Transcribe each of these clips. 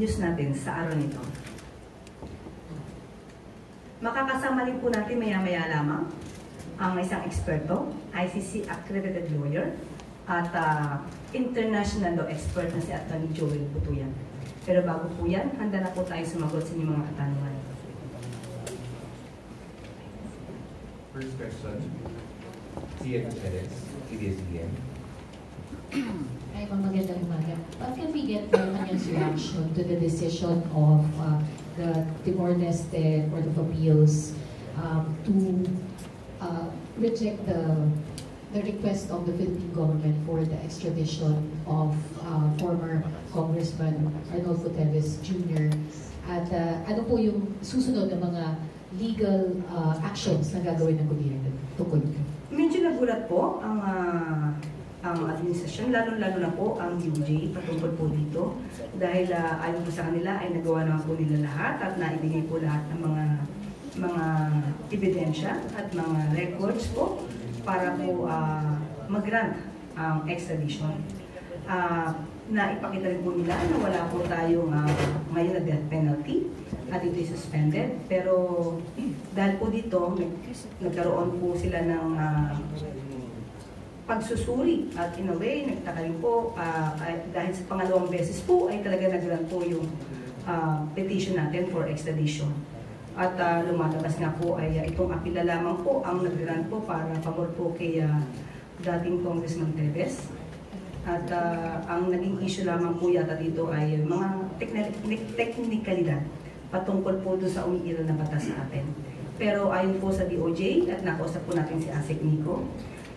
news natin sa araw nito. Makakasama rin po natin maya-maya lamang ang isang eksperto, ICC accredited lawyer, at international law expert na si Atty. Joel Butuyan. Pero bago po yan, handa na po tayo sumagot sa inyong mga katanungan. First question, CF Perez, ABS-CBN. Ay, magandang umaga. How can we get Malacanang's reaction to the decision of the Timor-Leste Court of Appeals to reject the request of the Philippine government for the extradition of former Congressman Arnolfo Teves Jr. At ano po yung susunod na mga legal actions na gagawin ng gobyerno tungkol dito? Medyo nagulat po ang administrasyon, lalo-lalo na po ang DOJ patungkol po dito dahil ayon po sa kanila ay nagawa naman po nila lahat at naibigay po lahat ng mga ebidensya at mga records po para po mag-grant ang extradition. Na ipakita rin po nila na wala po tayong ngayon na death penalty at ito'y suspended. Pero dahil po dito, nagkaroon po sila ng pagsusuri at in a way, nagtaka rin po dahil sa pangalawang beses po ay talaga nag-grant po yung petition natin for extradition. At lumalabas nga po ay itong apila lamang po ang nag-grant po para pabor po kay dating Congressman Teves. At ang naging issue lamang po yata dito ay mga teknikalidad patungkol po doon sa umiiral na batas sa atin. Pero ayon po sa DOJ at nakausap po natin si Asek Nico,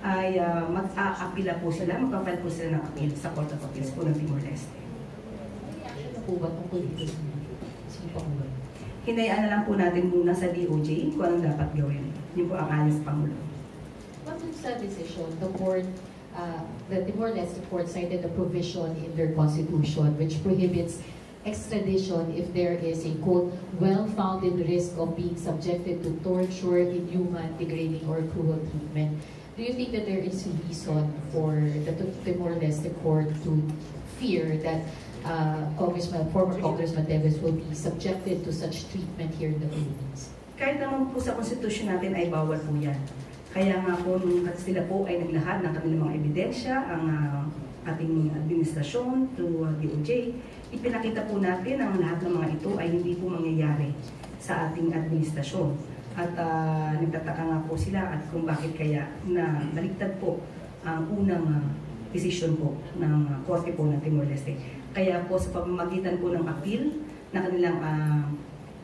ay mag-aapila po sila, magpapile po sila ng appeal sa Court of Appeals po ng Timor-Leste. Ano po ba tungkol dito? Sino po ang Hinayaan na lang po natin muna sa DOJ kung anong dapat gawin. Yun po ang alis Pangulo. What is that decision? The court, the Timor-Leste court cited a provision in their constitution which prohibits extradition if there is a, quote, well-founded risk of being subjected to torture, inhuman, degrading, or cruel treatment. Do you think that there is a reason for the Timor-Leste court to fear that former Congressman Teves will be subjected to such treatment here in the Philippines? Kahit naman po sa konstitusyon natin ay bawal po yan. Kaya nga po nung sila po ay naglahad ng kanilang mga ebidensya, ang ating administrasyon to DOJ, ipinakita po natin ang lahat ng mga ito ay hindi po mangyayari sa ating administrasyon. At nagtataka nga po sila at kung bakit kaya na baliktad po ang unang decision po ng Korte po ng Timor-Leste. Kaya po sa pamamagitan po ng appeal na kanilang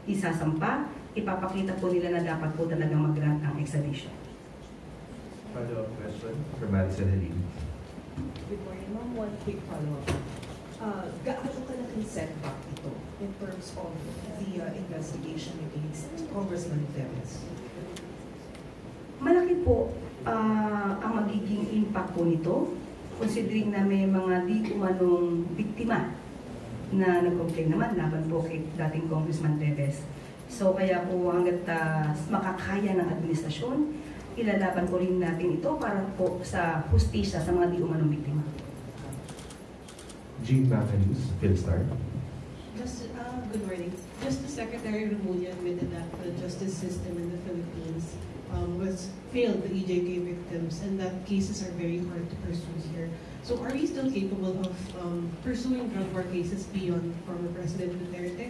isasampa, ipapakita po nila na dapat po talagang mag-grant ang extradition. Follow-up question from Madison Halil. Good morning, ma'am. One quick follow-up. Gaano ka na setback ito in terms of the investigation against Congressman Teves? Malaki po ang magiging impact po nito considering na may mga di umanong biktima na nag-complain naman laban po kay dating Congressman Teves. So kaya po hanggat makakaya ng administrasyon, ilalaban po rin natin ito para po sa hustisya sa mga di umanong biktima. Jean Macanews, Philstar. Good morning. Justice Secretary Remulla admitted that the justice system in the Philippines failed the EJK victims and that cases are very hard to pursue here. So are we still capable of pursuing drug war cases beyond former President Duterte?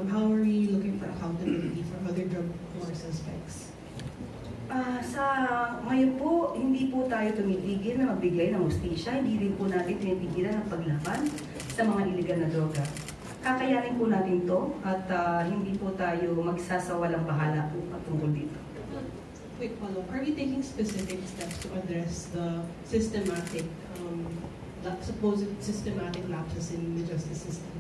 How are we looking for accountability for other drug war suspects? Sa ngayon po, hindi po tayo tumitigil na magbigay ng hustisya, hindi rin po natin tinitigilan ang paglaban sa mga iligal na droga. Kakayanin po natin to at hindi po tayo magsasawalang bahala po patungkol dito. Quick follow-up. Are we taking specific steps to address the supposed systematic lapses in the justice system?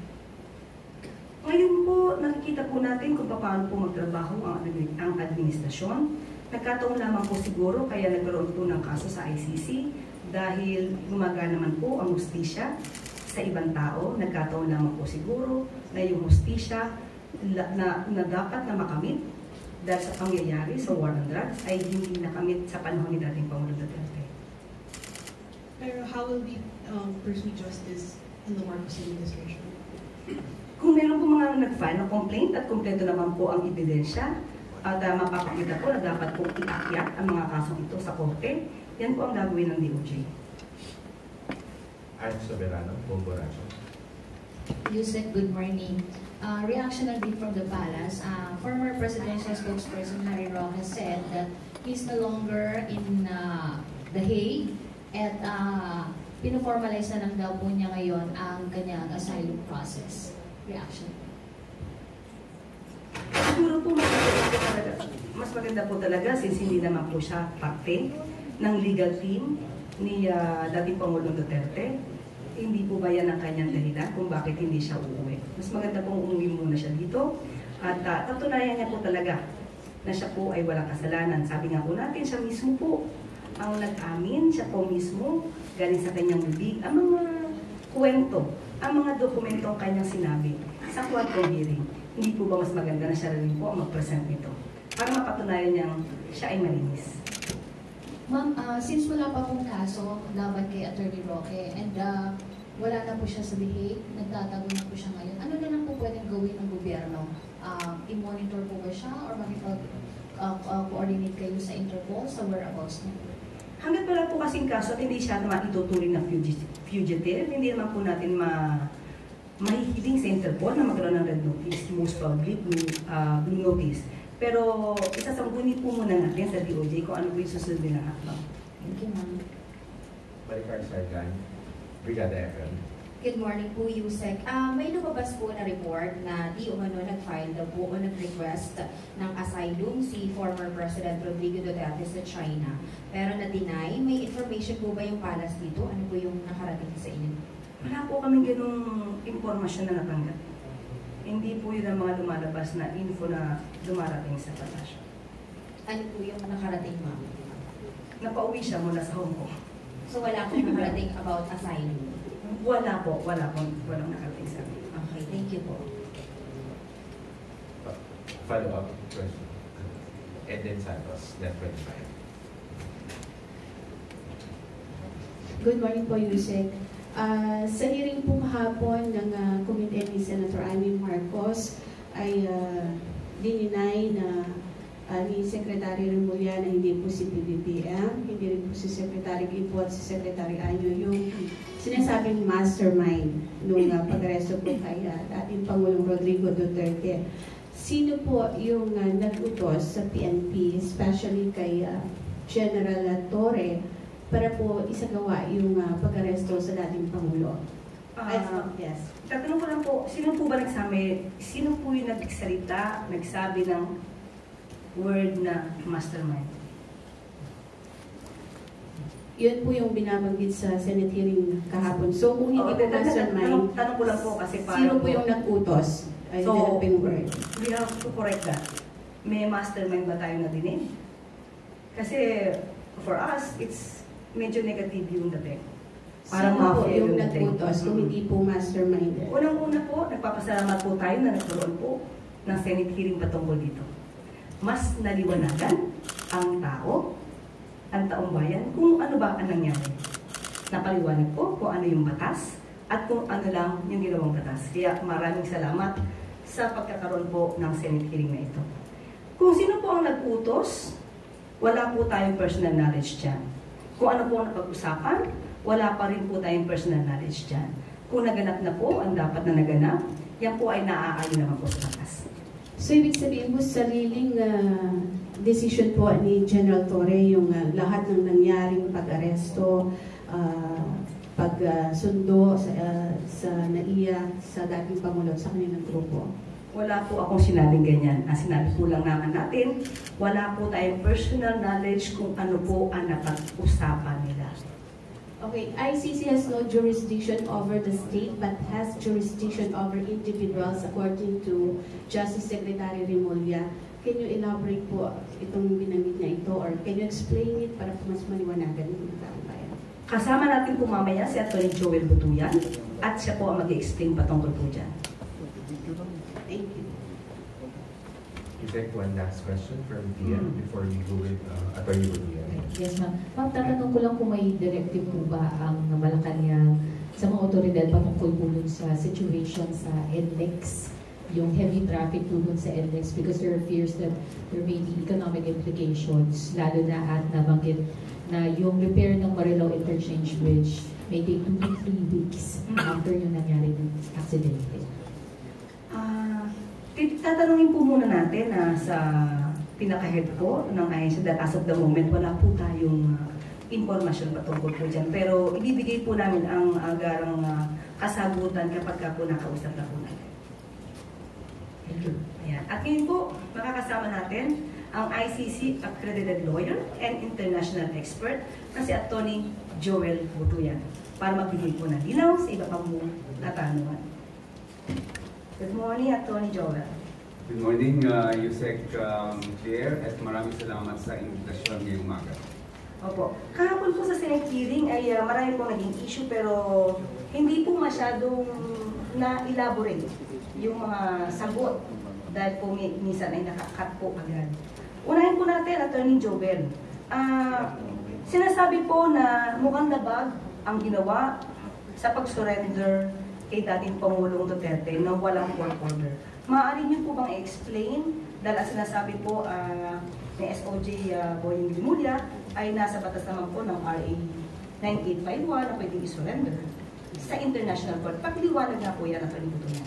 Ngayon po, nakikita po natin kung paano po magtrabaho ang administrasyon. Nagkataon lamang po siguro kaya nagkaroon po ng kaso sa ICC dahil gumagana naman po ang hustisya sa ibang tao. Nagkataon lamang po siguro na yung hustisya na dapat na makamit dahil sa pangyayari sa war on drugs ay hindi nakamit sa panahon ni dating Pangulong Duterte. Pero how will we pursue justice in the Marcos administration? Kung meron mga nag-file ng complaint at kumpleto naman po ang ebidensya at mapapakita po na dapat po iakyat ang mga kasong ito sa korte, yan po ang gagawin ng DOJ. Ann Soberano, Boborazo. Yusek, good morning. Reaction again from the palace. Former presidential spokesperson Harry Roque has said that he's no longer in The Hague at pinoformalize na lang daw po niya ngayon ang kanyang asylum process. Reaction. Siguro po mas maganda po talaga since hindi naman po siya parte ng legal team ni dating Pangulong Duterte. Hindi po ba yan ang kanyang dahilan kung bakit hindi siya uuwi? Mas maganda pong umuwi muna siya dito at tatunayan niya po talaga na siya po ay walang kasalanan. Sabi nga po natin, siya mismo po ang nag-amin, siya po mismo galing sa kanyang bibig ang mga kwento, ang mga dokumentong kanyang sinabi sa quadro hearing. Hindi po ba mas maganda na siya rin po ang mag-present nito para mapatunayan niyang siya ay malinis? Ma'am, since wala pa pong kaso laban kay Attorney Roque and wala na po siya sa The Hague, nagtatago na po siya ngayon, ano na lang po pwedeng gawin ng gobyerno? I-monitor po ba siya or makipag-coordinate kayo sa Interpol sa whereabouts niya? Hanggat wala po kasing kaso at hindi siya naman ituturing na fugitive, hindi naman po natin mahihiling sa Interpol na magkaroon ng red notice, most probably blue notice. Pero isasangguni po muna natin sa DOJ kung ano po yung susunod na hakbang. Thank you, ma'am. Maricar Sargan, Brigada FM. Good morning po, Yusek. May lumabas po na report na di umano nag-file daw po o nag-request ng asylum si former President Rodrigo Duterte sa China. Pero na-deny, may information po ba yung palace dito? Ano po yung nakarating sa inyo? Wala po kami ganung impormasyon na natanggap. Hindi po yun ang mga lumalabas na info na dumarating sa palasyo. Ano po yung nakarating, ma'am? Napauwi siya mula sa Hong Kong. So wala pong nakarating about asylum? Wala po, walang nakarating sa amin. Okay, thank you po. Follow-up question. Eden Santos, Net 25. Good morning po, Yusek. Sa hearing po kahapon ng Committee ni Senator Amy Marcos ay dininay na ni Secretary Remulla na hindi po si PBBM, hindi rin po si Secretary Gipo at si Secretary Anyo yung sinasabing mastermind nung pag-aresto po kay ating Pangulong Rodrigo Duterte. Sino po yung nag-utos sa PNP, especially kay General Torre, para po isagawa yung pag-aresto sa dating Pangulo? Yes. Tatanong ko lang po, sino po ba nagsabi, sino po yung nagsalita, nagsabi ng word na mastermind? Yun po yung binabanggit sa Senate hearing kahapon. So kung hindi po mastermind, tanong ko lang po kasi sino po yung nag-utos? Ay, So, word. we have to correct that. May mastermind ba tayo na dinig? Kasi for us, it's medyo negative yung dating. Sino po yung nag-utos kung hindi po mastermind? Unang-una po, nagpapasalamat po tayo na nagkaroon po ng Senate hearing patungkol dito. Mas naliwanagan ang tao, ang taong bayan, kung ano ba ang nangyari. Napaliwanag po kung ano yung batas at kung ano lang yung ginawang batas. Kaya maraming salamat sa pagkakaroon po ng Senate hearing na ito. Kung sino po ang nag-utos, wala po tayong personal knowledge dyan. Kung ano po ang napag-usapan, wala pa rin po tayong personal knowledge dyan. Kung naganap na po ang dapat na naganap, yan po ay naaayon naman po sa batas. So ibig sabihin po sariling decision po ni General Torre yung lahat ng nangyaring pag-aresto, pagsundo sa NAIA, sa dating Pangulo at sa kanilang grupo. Wala po akong sinabing ganyan. Ang sinabi po lang naman natin, wala po tayong personal knowledge kung ano po ang napag-usapan nila. Okay, ICC has no jurisdiction over the state but has jurisdiction over individuals according to Justice Secretary Remulla. Can you elaborate po itong binanggit na ito or can you explain it para mas maliwanagan ng mga taong bayan? Kasama natin po mamaya si Atty. Joel Butuyan at siya po ang mag-explain patungkol po dyan. Thank you. You take one last question from Tia before we go with Atty. Butuyan. Yes, ma'am. Ma'am, tatanong ko lang kung may directive po ba ang Malacanang sa mga otoridad patungkol po sa situation sa NLEX yung heavy traffic doon sa NLEX because there are fears that there may be economic implications, lalo na at nabanggit na yung repair ng Marilao Interchange Bridge may take 2 to 3 weeks after yung nangyari ng aksidente. Tatanungin po muna natin sa pinaka-head po ng ahensya that as of the moment, wala po tayong impormasyon patungkol po dyan. Pero ibibigay po namin ang agarang kasagutan kapag po nakausap na po natin. Thank you. Ayan. At ngayon po, makakasama natin ang ICC Accredited Lawyer and International Expert na si Atty. Joel Butuyan para magbigay po ng linaw sa iba pang katanungan. Good morning, Atty. Joel. Good morning, Yusek Claire, at maraming salamat sa invitasyon ngayong umaga. Opo. Kahapon po sa Senate hearing ay marami po naging issue pero hindi po masyadong na-elaborate yung mga sagot dahil po minsan ay nakakat po agad. Unahin po natin, Atty. Joel. Sinasabi po na mukhang labag ang ginawa sa pag-surrender kay dating Pangulong Duterte na walang court order. Maaari niyo po bang i-explain dahil ang sinasabi po ni SOJ Boying Rimulya ay nasa batas naman po ng RA 9851 na pwedeng i-surrender sa international court. Pagliwanag na po yan ang kalimutan niya.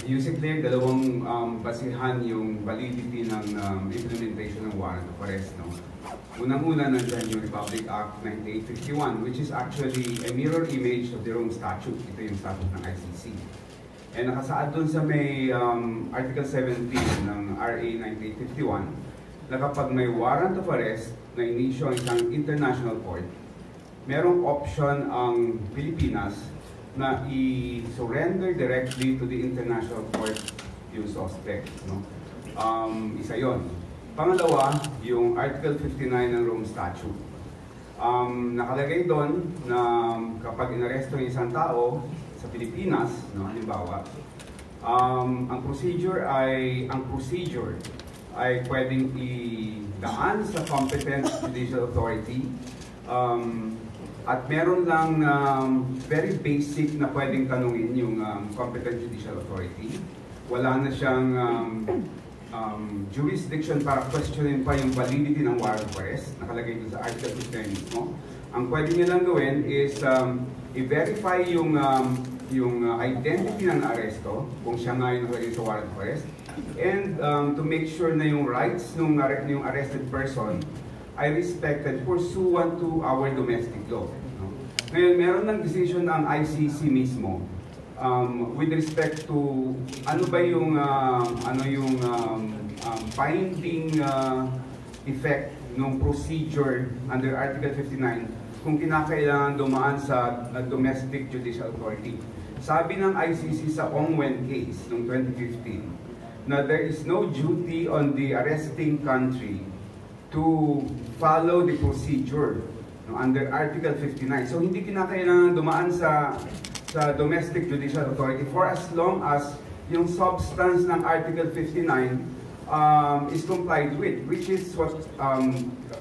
Yusek Claire, dalawang basihan yung validity ng implementation ng warrant of arrest. No? Unang-una nandiyan yung Republic Act 9851, which is actually a mirror image of the Rome Statute. Ito yung statute ng ICC. And nakasaad dun sa may Article 17 ng RA 9851 na kapag may warrant of arrest na inisyo ang isang international court, merong option ang Pilipinas na i-surrender directly to the international court yung suspect. No? Isa yon. Pangalawa, yung Article 59 ng Rome Statute. Nakalagay doon na kapag inaresto yung isang tao sa Pilipinas, no, halimbawa, ang procedure ay pwedeng idaan sa competent judicial authority at meron lang very basic na pwedeng tanungin yung competent judicial authority. Wala na siyang jurisdiction para questionin pa yung validity ng warrant of arrest. Nakalagay doon sa Article 59 mismo. Ang pwede nyo lang gawin is i-verify yung identity ng aresto, kung siya nga yung nakalagay sa warrant of arrest, and to make sure na yung rights ng arrested person ay respected pursuant to our domestic law. No? Ngayon, meron ng decision ng ICC mismo with respect to ano ba yung binding effect ng procedure under Article 59 kung kinakailangan dumaan sa domestic judicial authority. Sabi ng ICC sa Ongwen case noong 2015 na there is no duty on the arresting country to follow the procedure under Article 59. So hindi kinakailangan dumaan sa domestic judicial authority for as long as yung substance ng Article 59 is complied with, which is what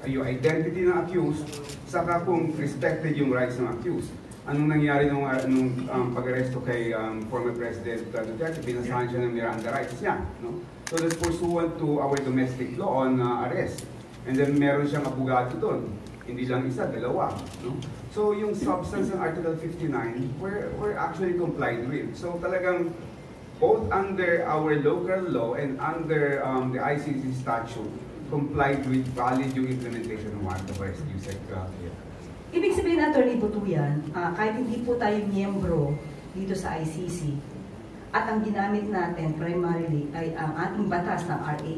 yung identity ng accused, saka kung respected yung rights ng accused. Anong nangyari nung pag-aresto kay former President Duterte? Binasahan siya ng Miranda rights niya. No? So that's pursuant to our domestic law on arrest. And then meron siyang abogado doon. Hindi lang isa, dalawa. No? So yung substance ng Article 59, we're actually complied with. So talagang both under our local law and under the ICC statute, complied with valid yung implementation ng warrant of arrest. Ibig sabihin, Atty. Butuyan, kahit hindi po tayo miyembro dito sa ICC, at ang ginamit natin primarily ay ang ating batas ng RA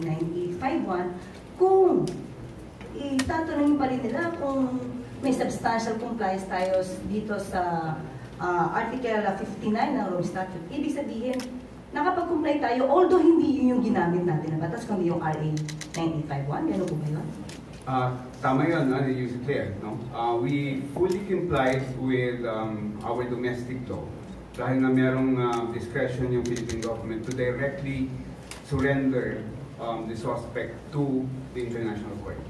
9851, kung itatanungin pa rin nila kung may substantial compliance tayo dito sa Article 59 ng Rome Statute, ibig sabihin, nakapag-comply tayo, although hindi yun yung ginamit natin na batas, kundi yung RA 9851, gano'n po ba yun? Tama yun, Yusek Claire. No? We fully complied with our domestic law dahil na merong discretion yung Philippine government to directly surrender the suspect to the international court.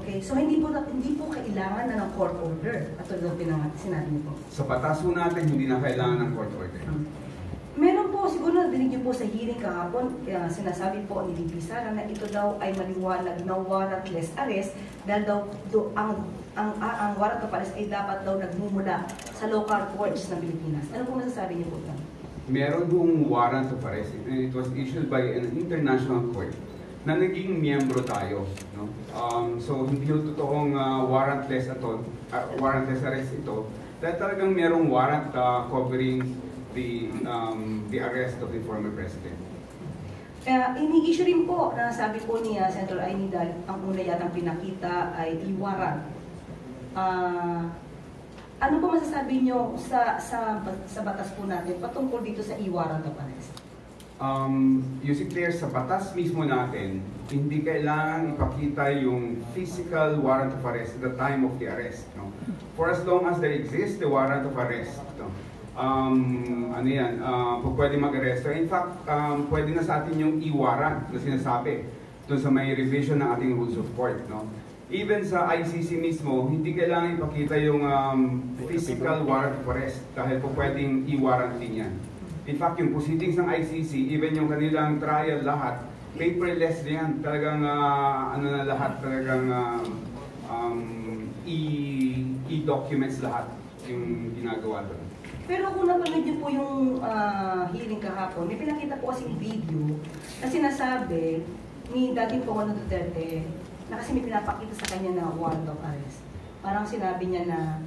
Okay, so hindi po kailangan na ng court order at tulad ng sinabi niyo po. Sa batas po natin, hindi na kailangan ng court order. Meron po siguro nadinig niyo po sa hearing kahapon, sinasabi po ni VP Sara na ito daw ay maliwanag na warrantless arrest dahil daw ang warrant of arrest ay dapat daw nagmumula sa local courts ng Pilipinas. Ano po masasabi niyo po ito? Meron hong warrant of arrest and it was issued by an international court na naging miyembro tayo. No? So hindi yung totoong warrantless arrest ito dahil talagang merong warrant covering the arrest of the former president. Ini-issue rin po na sabi po ni Senator Aimee dahil ang una yatang pinakita ay i-warrant. Ano po masasabi niyo sa batas po natin patungkol dito sa i-warrant of arrest? Yung clear sa batas mismo natin, hindi kailangan ipakita yung physical warrant of arrest at the time of the arrest. No? For as long as there exists the warrant of arrest, no? Pwede mag-aresto. In fact, pwede na sa atin yung i-warrant na sinasabi doon sa may revision ng ating rules of court. No? Even sa ICC mismo, hindi kailangan ipakita yung physical warrant of arrest dahil po pwedeng i-warrant din yan. In fact, yung proceedings ng ICC, even yung kanilang trial lahat, paperless din yan. Talagang lahat, talagang e-documents lahat yung ginagawa doon. Pero kung napanood niyo po yung hearing kahapon, may pinakita po kasing video na sinasabi ni dating Pangulong Duterte na kasi may pinapakita sa kanya na warrant of arrest. Parang sinabi niya na,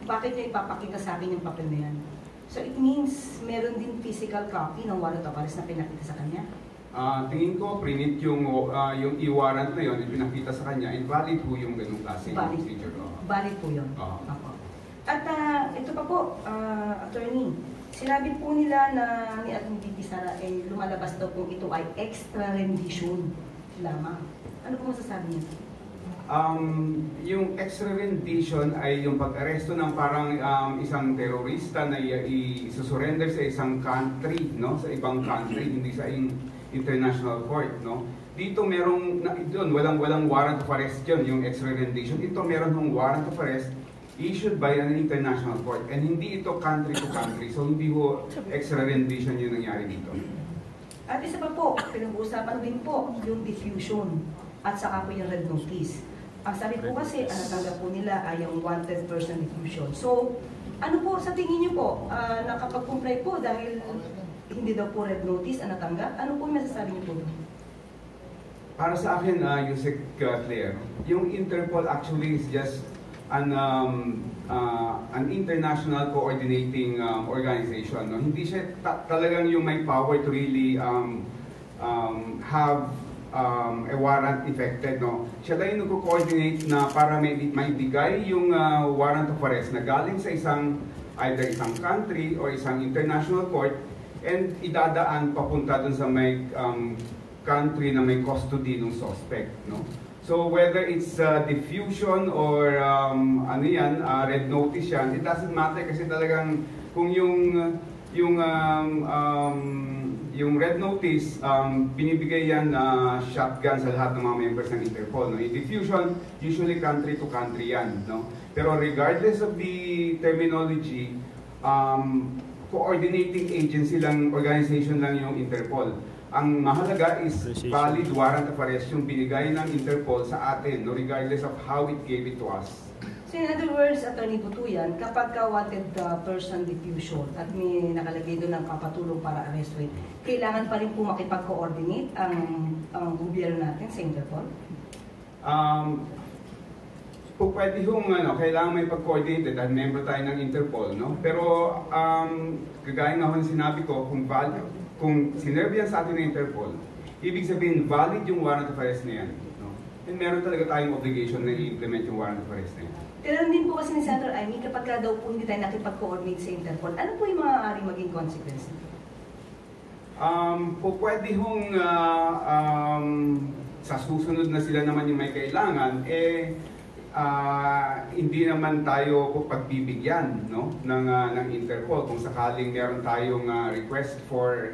bakit niya ipapakita sa akin yung papel na yan? So it means meron din physical copy ng warrant of arrest na pinakita sa kanya? Tingin ko, print yung i-warrant na yun, pinakita sa kanya, invalid po yung ganung klase procedure. Valid po yun? Ako. At ito pa po, attorney, sinabi po nila na ni Atty. VP Sara ay lumalabas daw kung ito ay extra rendition lamang. Ano po masasabi niyo? Yung extra rendition ay yung pag-aresto ng parang isang terorista na i-surrender sa isang country, no? Sa ibang country, hindi sa international court, no? Dito merong doon walang warrant of arrest yun, yung extra rendition. Ito meron ng warrant of arrest issued by an international court and hindi ito country to country. So hindi ho extra rendition yung nangyari dito. At isa pa po, pinag-uusapan din po yung diffusion at saka po yung red notice. Ang sabi po kasi, ang natanggap po nila ay yung wanted person diffusion. So, ano po sa tingin niyo po, nakapag-comply po dahil hindi daw po red notice ang natanggap? Ano po masasabi niyo po? Para sa akin, Yusek Claire, yung Interpol actually is just an international coordinating organization. No? Hindi siya talagang yung may power to really have a warrant effected. No? Siya lang yung nag-coordinate na para may bigay yung warrant of arrest na galing sa either isang country or isang international court and idadaan papunta dun sa may country na may custody ng suspect. No? So whether it's diffusion or red notice yan, it doesn't matter kasi talagang kung yung red notice, binibigay yan shotgun sa lahat ng mga members ng Interpol. No? Yung diffusion, usually country to country yan. No? Pero regardless of the terminology, coordinating agency lang, organization lang yung Interpol. Ang mahalaga is valid warrant of arrest yung binigay ng Interpol sa atin, no, regardless of how it gave it to us. So in other words, Atty. Butuyan, kapag wanted person diffusion at may nakalagay doon ng papatulong para arrest rate, kailangan pa rin po makipag-coordinate ang gobyerno natin sa Interpol? Kung pwede yung kailangan may pag-coordinate dahil member tayo ng Interpol, no? Pero kagaya nga sinabi ko, kung sinerve yan sa atin ng Interpol, ibig sabihin valid yung warrant of arrest na yan. No? And meron talaga tayong obligation na i-implement yung warrant of arrest na yan. Pero din po kasi ni Senator Aimee, kapag daw po hindi tayo nakipag-coordinate sa Interpol, ano po yung maaaring maging consequence? Pwede hong sa susunod na sila naman yung may kailangan, hindi naman tayo pagbibigyan, no, ng Interpol kung sakaling meron tayong request for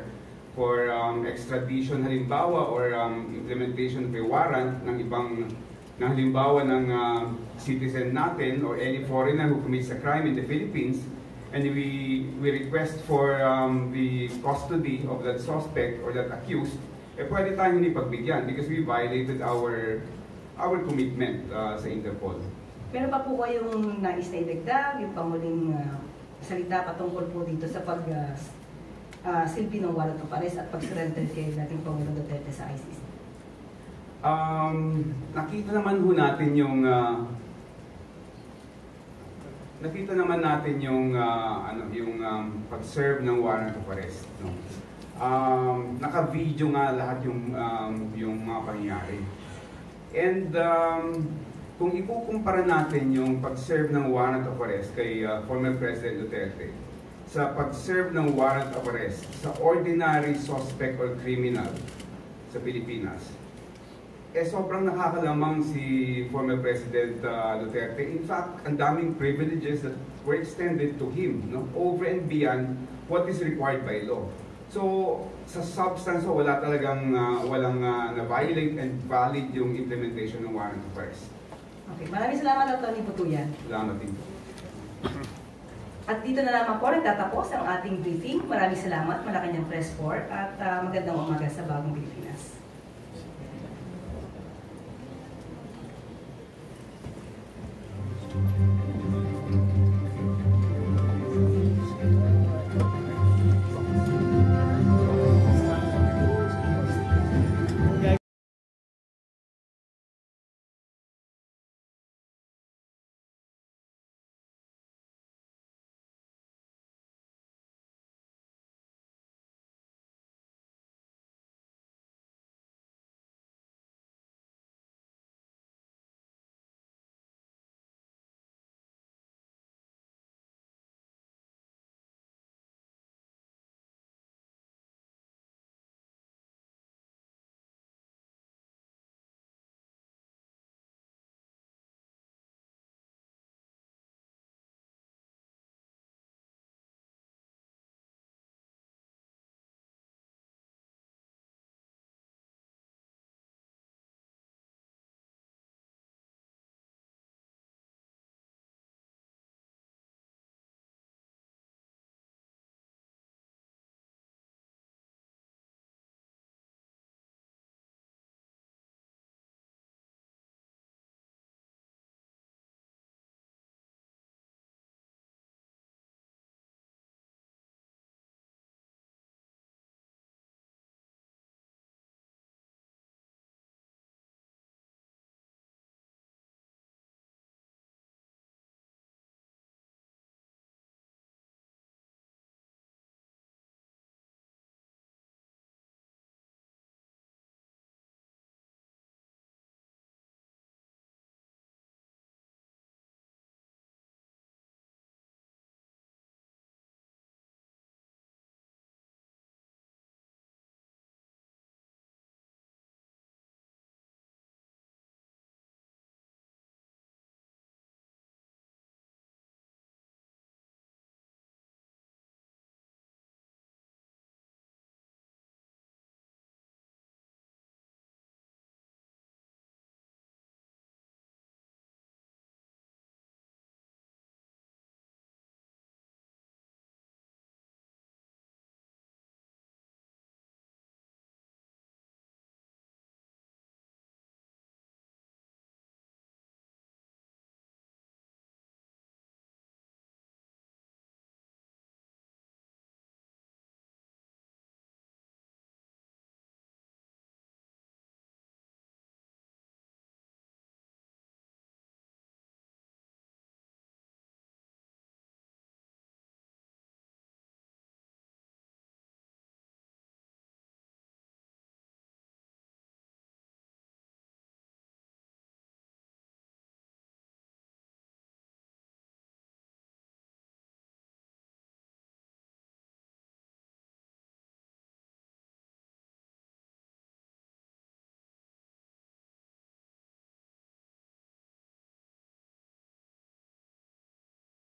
extradition halimbawa or implementation of a warrant ng ibang halimbawa ng citizen natin or any foreigner who commits a crime in the Philippines, and we request for the custody of that suspect or that accused, pwede tayong hindi pagbigyan because we violated our commitment sa Interpol. Meron pa po kayong nais na idagdag, yung panguling salita patungkol po dito sa silbi ng warrant of arrest at pag-surrender kay dating Pangulong Duterte sa ICC? Nakita naman natin yung pag-serve ng warrant of arrest, no? Naka-video nga lahat yung mga pangyayari. And kung ikukumpara natin yung pag-serve ng warrant of arrest kay former President Duterte sa pag-serve ng warrant of arrest sa ordinary suspect or criminal sa Pilipinas, sobrang nakakalamang si former President Duterte. In fact, ang daming privileges that were extended to him, no? Over and beyond what is required by law. So, sa substance, wala talagang walang na-violate and valid yung implementation ng warrant of arrest. Okay, maraming salamat, Atty. Butuyan. Salamat din po. At dito na lamang po nagtatapos ang ating briefing. Maraming salamat, Malacanang Press Corps, at magandang umaga sa Bagong Pilipinas.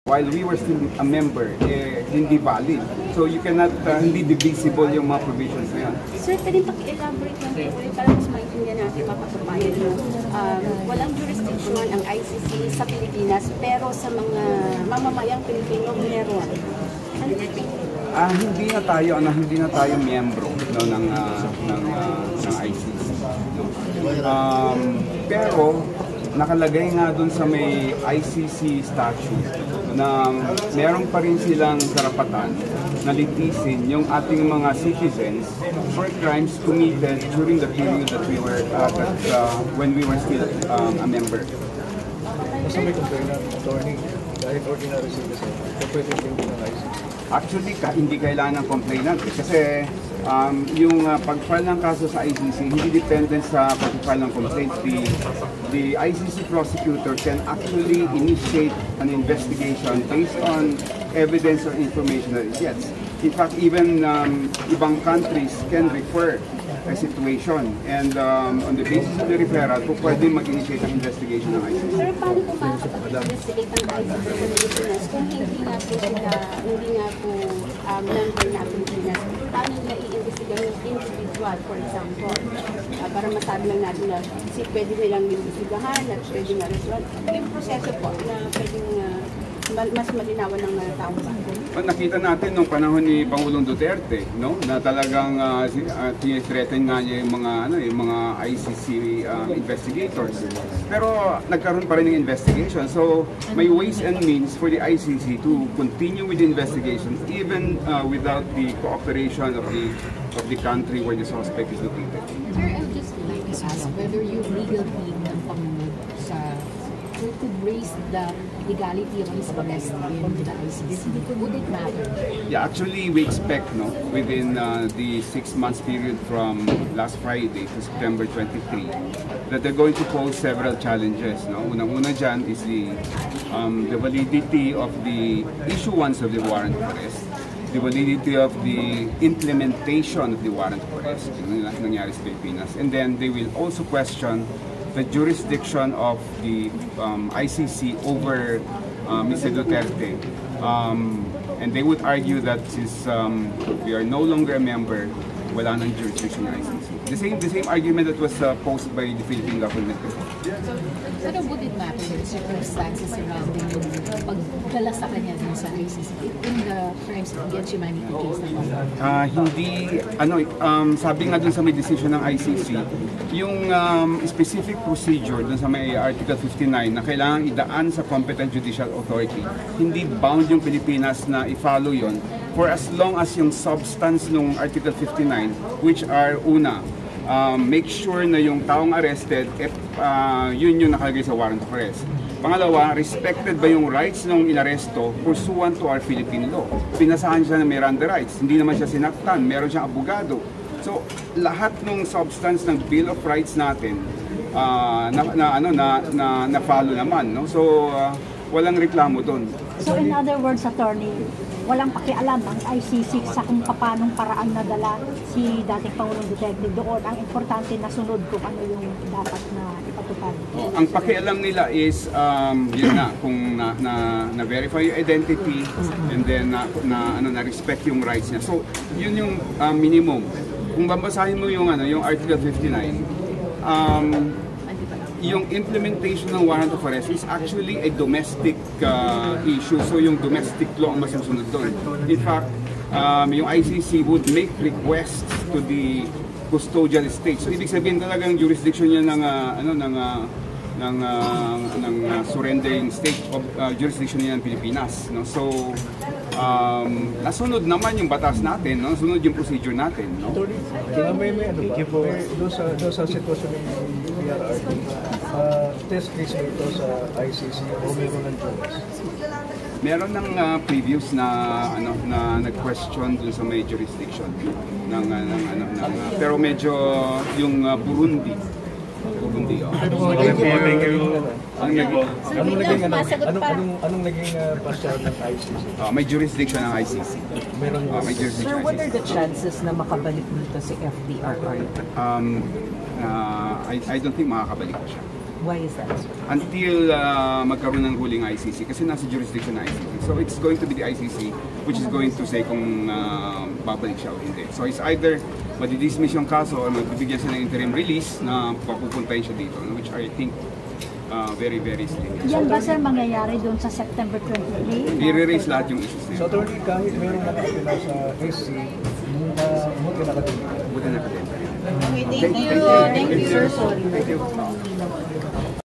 While we were still a member, hindi valid. So you cannot, hindi divisible yung mga provisions na yan. Sir, pwede paki-elaborate lang po ulit para mas maintindihan natin mapatupayan mo. Walang jurisdiction ang ICC sa Pilipinas, pero sa mga mamamayang Pilipino meron. Hindi na tayo miyembro no, ng ICC. No? Pero nakalagay nga dun sa may ICC statute na meron pa rin silang karapatan na litisin yung ating mga citizens for crimes committed during the period that we were when we were still a member. Basta may complainant, attorney, kahit ordinary citizen, pwede din ng ICC. Actually, hindi kailangan ng complainant kasi yung pag-file ng kaso sa ICC hindi dependent sa pag-file ng complaint. The ICC prosecutor can actually initiate an investigation based on evidence or information that it gets. In fact, even ibang countries can refer a situation and on the basis of the referral, pwede mag-initiate ang investigation ng ICC. Pero paano po makakapag-investigate ang ICC sa Pilipinas kung hindi nga po member na Pilipinas? Paano nila i-investigate yung individual, for example? Para masabi lang natin na pwede nilang investigahan at pwede nga restaurant. Yung proseso po na pwedeng mas malinawan ng mga tao ba? Nakita natin nung panahon ni Pangulong Duterte, no, na talagang threaten nga niya yung mga ICC investigators. Pero nagkaroon pa rin ng investigation. So may ways and means for the ICC to continue with the investigation even without the cooperation of the country where the suspect is located. Sir, I would just like to ask whether yung legal team ng Pangulo could raise the legality of his arrest from the ICC. Would it matter? Yeah, actually we expect within the 6 months period from last Friday to September 23 that they're going to pose several challenges. Unang-una dyan is the validity of the issuance of the warrant of arrest, the validity of the implementation of the warrant of arrest, yung nangyari sa Pilipinas, and then they will also question the jurisdiction of the ICC over Mr. Duterte. And they would argue that since we are no longer a member, wala nang jurisdiction ng ICC. The same argument that was posed by the Philippine government before. So would it matter the circumstances surrounding yung pagdala sa kanya din sa ICC in the crimes against humanity case naman? Hindi, sabi nga dun sa may decision ng ICC, yung specific procedure dun sa may Article 59 na kailangan idaan sa competent judicial authority, hindi bound yung Pilipinas na i-follow yon for as long as yung substance ng Article 59, which are una, make sure na yung taong arrested, yun yung nakalagay sa warrant of arrest. Pangalawa, respected ba yung rights ng inaresto pursuant to our Philippine law? Pinasahan siya ng Miranda rights, hindi naman siya sinaktan, meron siyang abogado. So, lahat ng substance ng Bill of Rights natin na-follow naman, no? So, walang reklamo doon. So, in other words, attorney, walang pakialam ang ICC sa kung paanong paraan nadala si dating Pangulong Duterte doon. Ang importante na sunod kung ano yung dapat na ipatupad. Ang pakialam nila is, yun na, kung na-verify yung identity and then na-respect yung rights niya. So, yun yung minimum. Kung babasahin mo yung Article 59, yung implementation ng warrant of arrest is actually a domestic issue. So yung domestic law ang masusunod doon. In fact, yung ICC would make requests to the custodial state. So ibig sabihin talagang jurisdiction niya ng surrendering state of jurisdiction niya ng Pilipinas. No? So nasunod naman yung batas natin, no? Sunod yung procedure natin. No? May doon sa sitwasyon ng PRRD, test case mo ito sa ICC o meron ng choice? Meron ng previous na nag-question dun sa may jurisdiction pero medyo yung Burundi. Anong naging pasya ng ICC? May jurisdiction ng ICC. May jurisdiction. Sir, what are the chances na makabalik dito si FDRR? I don't think makakabalik siya. Why is that, sir? Until magkaroon ng ruling ICC, kasi nasa jurisdiction ng ICC. So it's going to be the ICC which is going to say kung babalik siya o hindi. So it's either madidismiss yung kaso or magbibigyan siya ng interim release na papupuntahin siya dito, which I think very, very slim. Yan ba, sir, mangyayari doon sa September 23? I-release lahat yung issues na yun. So, attorney, kahit meron nakapila sa SC, buti nakatenda. Buti nakatenda. Okay, thank you. Thank you, sir. Sorry. Thank you.